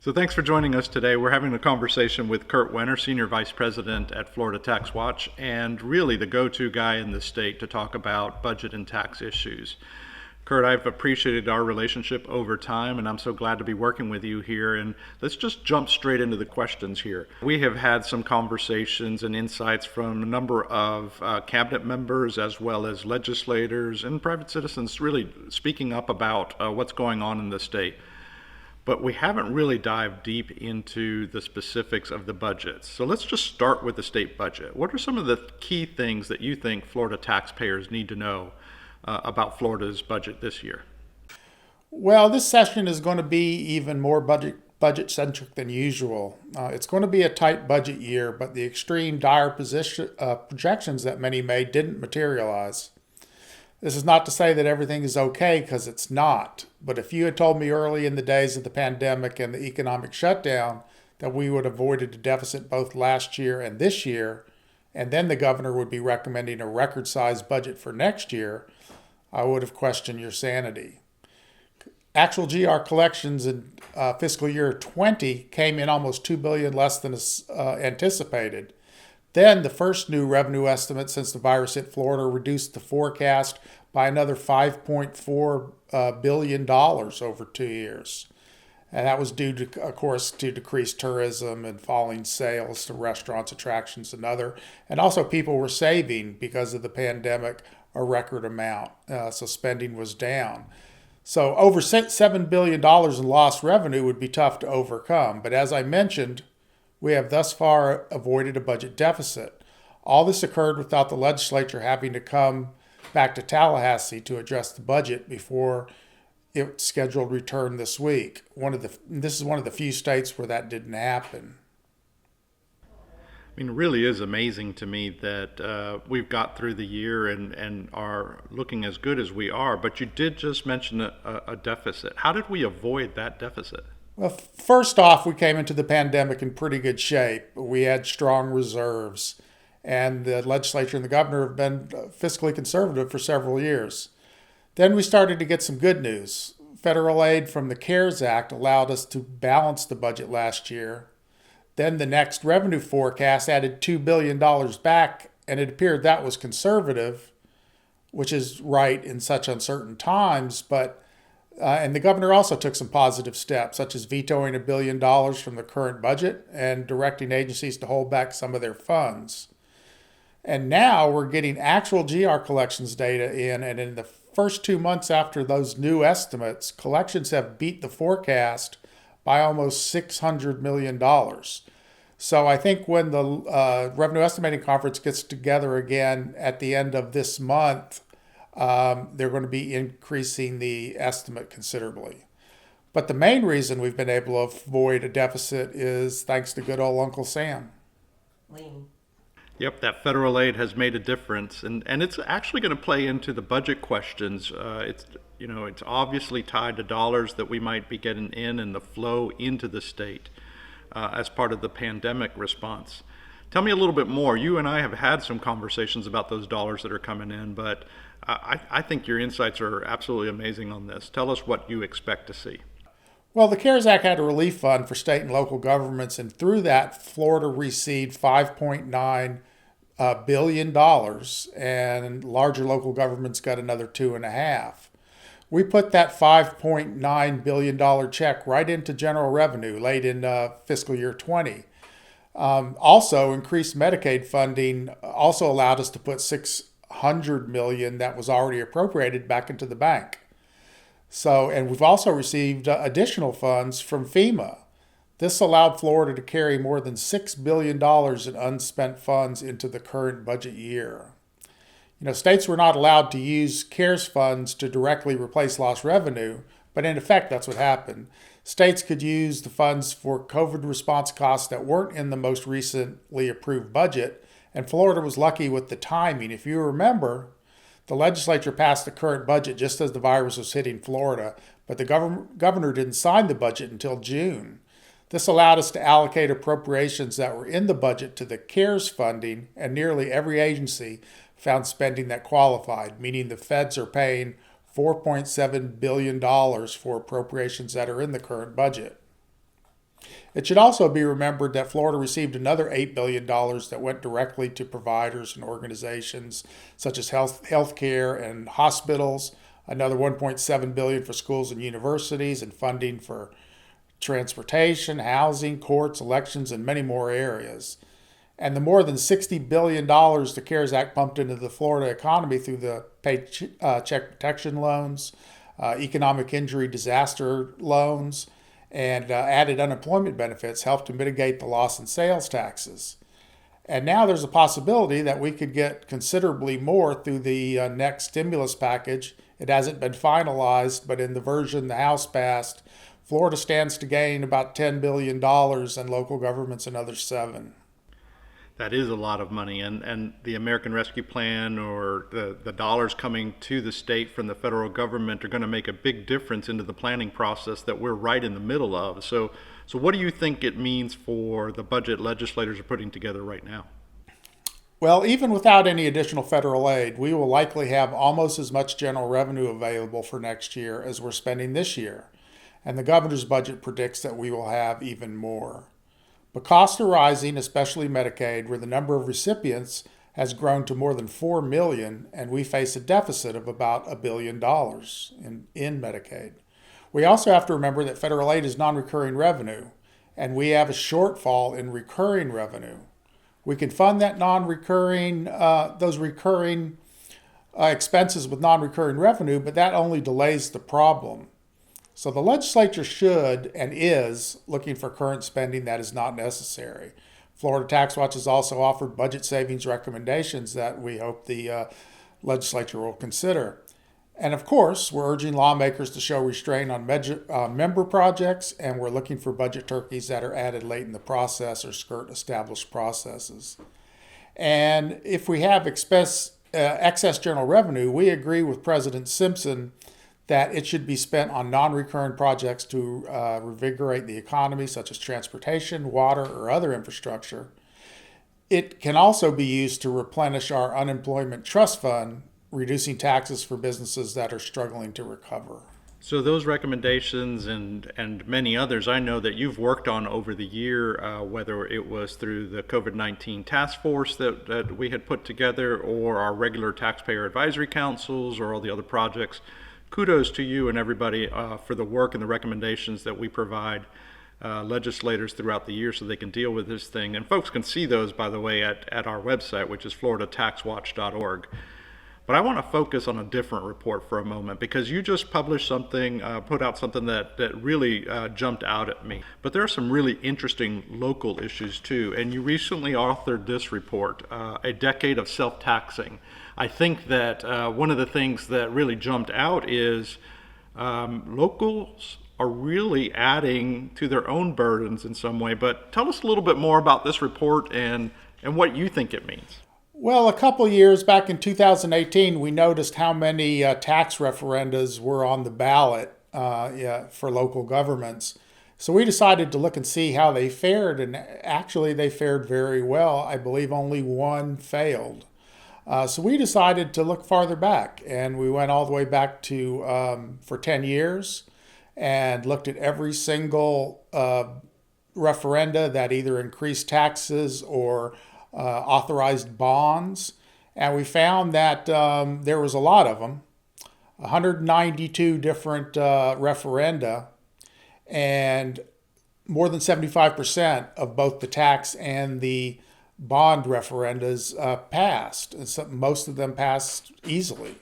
So thanks for joining us today. We're having a conversation with Kurt Wenner, Senior Vice President at Florida Tax Watch, and really the go-to guy in the state to talk about budget and tax issues. Kurt, I've appreciated our relationship over time, and I'm so glad to be working with you here. And let's just jump straight into the questions here. We have had some conversations and insights from a number of cabinet members, as well as legislators and private citizens, really speaking up about what's going on in the state. But we haven't really dived deep into the specifics of the budgets. So let's just start with the state budget. What are some of the key things that you think Florida taxpayers need to know about Florida's budget this year? Well, this session is going to be even more budget centric than usual. It's going to be a tight budget year, but the extreme dire projections that many made didn't materialize. This is not to say that everything is okay, because it's not. But if you had told me early in the days of the pandemic and the economic shutdown that we would have avoided a deficit both last year and this year, and then the governor would be recommending a record-sized budget for next year, I would have questioned your sanity. Actual GR collections in fiscal year 20 came in almost $2 billion less than anticipated. Then the first new revenue estimate since the virus hit Florida reduced the forecast by another $5.4 billion over 2 years. And that was due to, of course, to decreased tourism and falling sales to restaurants, attractions, and also people were saving because of the pandemic a record amount. So spending was down. So over $7 billion in lost revenue would be tough to overcome. But as I mentioned, we have thus far avoided a budget deficit. All this occurred without the legislature having to come back to Tallahassee to address the budget before its scheduled return this week. This is one of the few states where that didn't happen. I mean, it really is amazing to me that we've got through the year and are looking as good as we are, but you did just mention a deficit. How did we avoid that deficit? Well, first off, we came into the pandemic in pretty good shape. We had strong reserves, and the legislature and the governor have been fiscally conservative for several years. Then we started to get some good news. Federal aid from the CARES Act allowed us to balance the budget last year. Then the next revenue forecast added $2 billion back, and it appeared that was conservative, which is right in such uncertain times, and the governor also took some positive steps, such as vetoing $1 billion from the current budget and directing agencies to hold back some of their funds. And now we're getting actual GR collections data in, and in the first 2 months after those new estimates, collections have beat the forecast by almost $600 million. So I think when the Revenue Estimating Conference gets together again at the end of this month, they're going to be increasing the estimate considerably. But the main reason we've been able to avoid a deficit is thanks to good old Uncle Sam. Lean. Yep, that federal aid has made a difference, and it's actually going to play into the budget questions. It's obviously tied to dollars that we might be getting in and the flow into the state as part of the pandemic response. Tell me a little bit more. You and I have had some conversations about those dollars that are coming in, but I think your insights are absolutely amazing on this. Tell us what you expect to see. Well, the CARES Act had a relief fund for state and local governments, and through that, Florida received $5.9 billion, and larger local governments got another $2.5. We put that $5.9 billion check right into general revenue late in fiscal year 20. Also, increased Medicaid funding also allowed us to put $600 million that was already appropriated back into the bank. And we've also received additional funds from FEMA. This allowed Florida to carry more than $6 billion in unspent funds into the current budget year. States were not allowed to use CARES funds to directly replace lost revenue, but in effect, that's what happened. States could use the funds for COVID response costs that weren't in the most recently approved budget, and Florida was lucky with the timing. If you remember, the legislature passed the current budget just as the virus was hitting Florida, but the governor didn't sign the budget until June. This allowed us to allocate appropriations that were in the budget to the CARES funding, and nearly every agency found spending that qualified, meaning the feds are paying $4.7 billion for appropriations that are in the current budget. It should also be remembered that Florida received another $8 billion that went directly to providers and organizations such as healthcare and hospitals, another $1.7 billion for schools and universities, and funding for transportation, housing, courts, elections, and many more areas. And the more than $60 billion the CARES Act pumped into the Florida economy through the Paycheck Protection loans, economic injury disaster loans, and added unemployment benefits helped to mitigate the loss in sales taxes. And now there's a possibility that we could get considerably more through the next stimulus package. It hasn't been finalized, but in the version the House passed, Florida stands to gain about $10 billion and local governments another $7 billion. That is a lot of money, and the American Rescue Plan or the dollars coming to the state from the federal government are going to make a big difference into the planning process that we're right in the middle of. So what do you think it means for the budget legislators are putting together right now? Well, even without any additional federal aid, we will likely have almost as much general revenue available for next year as we're spending this year. And the governor's budget predicts that we will have even more. But costs are rising, especially Medicaid, where the number of recipients has grown to more than 4 million, and we face a deficit of about $1 billion in Medicaid. We also have to remember that federal aid is non-recurring revenue, and we have a shortfall in recurring revenue. We can fund that those recurring expenses with non-recurring revenue, but that only delays the problem. So the legislature should and is looking for current spending that is not necessary. Florida Tax Watch has also offered budget savings recommendations that we hope the legislature will consider. And of course, we're urging lawmakers to show restraint on member projects, and we're looking for budget turkeys that are added late in the process or skirt established processes. And if we have excess general revenue, we agree with President Simpson that it should be spent on non-recurring projects to revigorate the economy, such as transportation, water, or other infrastructure. It can also be used to replenish our unemployment trust fund, reducing taxes for businesses that are struggling to recover. So those recommendations and many others I know that you've worked on over the year, whether it was through the COVID-19 task force that we had put together or our regular taxpayer advisory councils or all the other projects, kudos to you and everybody for the work and the recommendations that we provide legislators throughout the year so they can deal with this thing. And folks can see those, by the way, at our website, which is floridataxwatch.org. But I want to focus on a different report for a moment because you just published something, put out something that really jumped out at me. But there are some really interesting local issues too. And you recently authored this report, A Decade of Self-Taxing. I think that one of the things that really jumped out is locals are really adding to their own burdens in some way. But tell us a little bit more about this report and what you think it means. Well, a couple years back in 2018, we noticed how many tax referendums were on the ballot for local governments. So we decided to look and see how they fared, and actually they fared very well. I believe only one failed. So we decided to look farther back, and we went all the way back to for 10 years and looked at every single referenda that either increased taxes or authorized bonds. And we found that there was a lot of them, 192 different referenda, and more than 75% of both the tax and the bond referendas passed. And so most of them passed easily.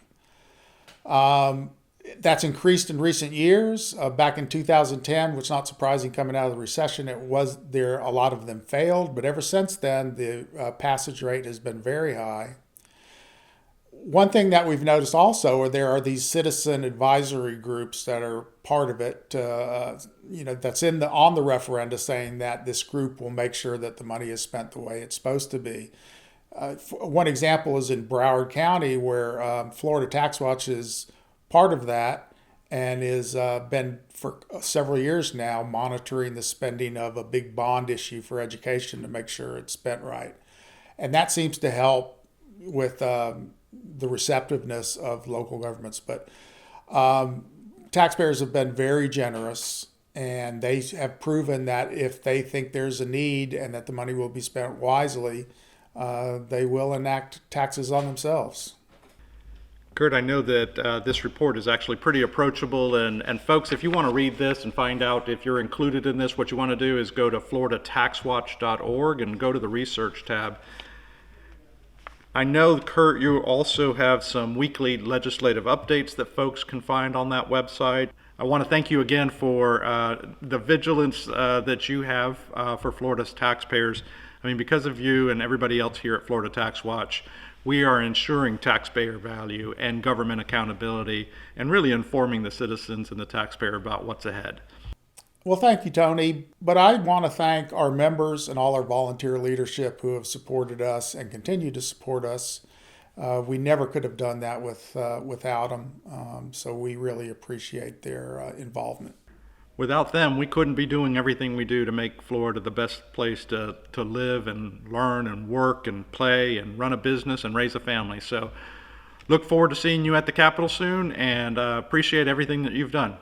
That's increased in recent years. Back in 2010, which is not surprising coming out of the recession, a lot of them failed. But ever since then, the passage rate has been very high. One thing that we've noticed also are there are these citizen advisory groups that are part of it, that's on the referenda, saying that this group will make sure that the money is spent the way it's supposed to be. One example is in Broward County, where Florida Tax Watch is part of that and is been for several years now monitoring the spending of a big bond issue for education to make sure it's spent right. And that seems to help with the receptiveness of local governments. But taxpayers have been very generous, And they have proven that if they think there's a need and that the money will be spent wisely, they will enact taxes on themselves. Kurt, I know that this report is actually pretty approachable, and folks, if you want to read this and find out if you're included in this, what you want to do is go to floridataxwatch.org and go to the research tab. I know, Kurt, you also have some weekly legislative updates that folks can find on that website. I want to thank you again for the vigilance that you have for Florida's taxpayers. I mean, because of you and everybody else here at Florida Tax Watch, we are ensuring taxpayer value and government accountability and really informing the citizens and the taxpayer about what's ahead. Well, thank you, Tony. But I want to thank our members and all our volunteer leadership who have supported us and continue to support us. We never could have done that without them. So we really appreciate their involvement. Without them, we couldn't be doing everything we do to make Florida the best place to live and learn and work and play and run a business and raise a family. So look forward to seeing you at the Capitol soon, and appreciate everything that you've done.